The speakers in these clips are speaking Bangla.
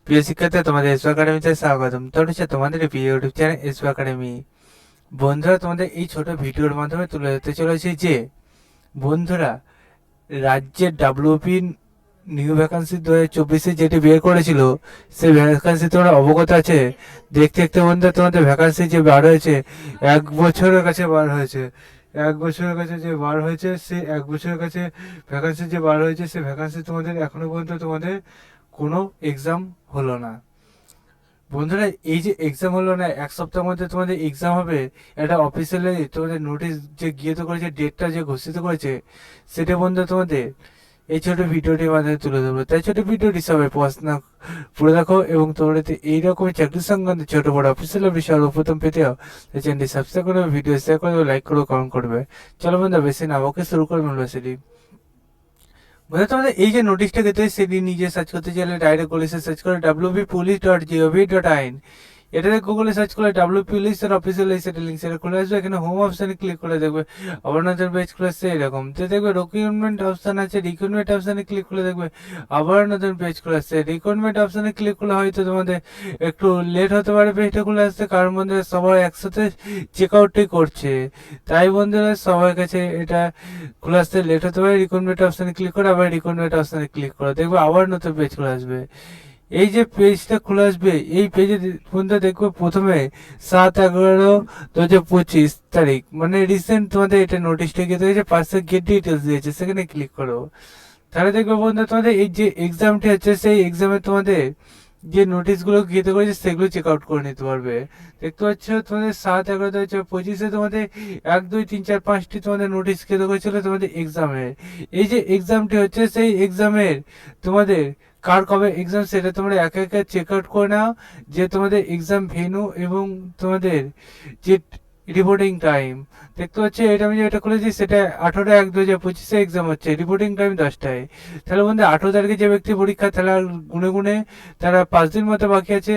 প্রিয় শিক্ষার্থী, তোমাদের এসো একাডেমিতে স্বাগতম। তো হচ্ছে তোমাদের প্রিয় ইউটিউব চ্যানেল এসো একাডেমি। বন্ধুরা, তোমাদের এই ছোট ভিডিওর মাধ্যমে তুলে ধরতে চলেছি যে বন্ধুরা, রাজ্যের ডাব্লিউপি নিউ ভ্যাকান্সি 2024 যেটি বের করেছিল, সেই ভ্যাকান্সি তোমরা অবগত আছে। দেখতে দেখতে বন্ধুরা, তোমাদের ভ্যাকান্সি যে বার হয়েছে, 1 বছরের কাছে বার হয়েছে। 1 বছরের কাছে যে বার হয়েছে, সেই 1 বছরের কাছে ভ্যাকান্সি যে বার হয়েছে, সেই ভ্যাকান্সি তোমাদের এখনো পর্যন্ত তোমাদের কোনো এক্সাম হলো না। বন্ধুরা, এই যে এক্সাম হলো না, 1 সপ্তাহের মধ্যে তোমাদের এক্সাম হবে। এটা অফিসিয়ালি তোমাদের নোটিশ যে গিয়ে তো করেছে, ডেটটা যে ঘোষিত করেছে, সেটা বন্ধু তোমাদের এই ছোট ভিডিওটির মাধ্যমে তুলে ধরবো। তাই ছোট ভিডিওটি সবাই পড়াশোনা পড়ে দেখো, এবং তোমরা এইরকম চাকরি সংক্রান্ত ছোট বড় অফিসিয়াল বিষয় প্রথম পেতে হও, তাই চ্যানেলটি সাবস্ক্রাইব করবে, ভিডিও শেয়ার করবে, লাইক করবে, কমেন্ট করবে। চলো বন্ধু, বেশি না ওকে শুরু করবেন সেটি। বলতে তোমাদের এই যে নোটিশটা পেতে, সেটি নিজে সার্চ করতে চাইলে ডাইরেক্ট গুগলে সার্চ করে www.police.gov.in। এটাতে গুগলে সার্চ করলে পুলিশের অফিসিয়াল সেটা লিঙ্ক সেটা খুলে আসবে। এখানে হোম অপশানে ক্লিক করে দেখবে আবার নতুন পেজ খুলে আসছে এরকম। তো দেখবে রিক্রুটমেন্ট অপশান আছে, রিক্রুটমেন্ট অপশানে ক্লিক করে দেখবে আবার নতুন পেজ খুলে আসছে। রিক্রুটমেন্ট অপশানে ক্লিক করলে হয়তো তোমাদের একটু লেট হতে পারে পেজটা খুলে আসতে, কারণ বন্ধুরা সবাই একসাথে চেক আউটই করছে। তাই বন্ধুরা, সবার কাছে এটা খুলে আসতে লেট হতে পারে। রিক্রুটমেন্ট অপশানে ক্লিক করে আবার রিক্রুটমেন্ট অপশানে ক্লিক করো, দেখবে আবার নতুন পেজ খুলে আসবে। এই যে পেজটা খুলে আসবে, এই পেজে বন্ধুরা দেখবে প্রথমে 7/11/2025 তারিখ, মানে রিসেন্ট তোমাদের এটা নোটিশটা গিয়ে দেখেছে, পাশে গেট ডিটেলস দিয়েছে, সেখানে ক্লিক করো। তাহলে দেখবে বন্ধুরা, তোমাদের এই যে এক্সামটি হচ্ছে, সেই এক্সামে তোমাদের যে নোটিশগুলো গিয়ে করেছে, সেগুলো চেক আউট করে নিতে পারবে। দেখতে পাচ্ছ তোমাদের 7/11/2025 তোমাদের 1 2 3 4 5টি তোমাদের নোটিশ গিয়ে করেছিল তোমাদের এক্সামের। এই যে এক্সামটি হচ্ছে, সেই এক্সামের তোমাদের কার কবে এক্সাম, সেটা তোমরা একে একে চেক আউট করে নাও, যে তোমাদের এক্সাম ভেন্যু এবং তোমাদের যে রিপোর্টিং টাইম। দেখতে পাচ্ছি এটা আমি যেটা খুলেছি, সেটা 18/1/2025 এক্সাম হচ্ছে, রিপোর্টিং টাইম 10টায়। তাহলে বন্ধু, 18 তারিখে যে ব্যক্তি পরীক্ষা, তাহলে আর গুনে গুনে তারা 5 দিন মতো বাকি আছে।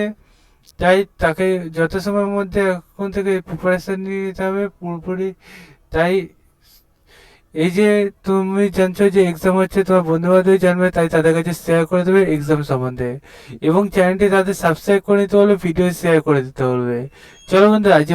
তাই তাকে যত সময়ের মধ্যে এখন থেকে প্রিপারেশন নিয়ে নিতে হবে পুরোপুরি। তাই এই যে তুমি জানছো যে এক্সাম হচ্ছে, তোমার বন্ধু বান্ধব জানবে, তাই তাদের কাছে শেয়ার করে দেবে এক্সাম সম্বন্ধে, এবং চ্যানেলটি তাদের সাবস্ক্রাইব করে নিতে বলবে, ভিডিও শেয়ার করে দিতে বলবে। চলো বন্ধু, আজ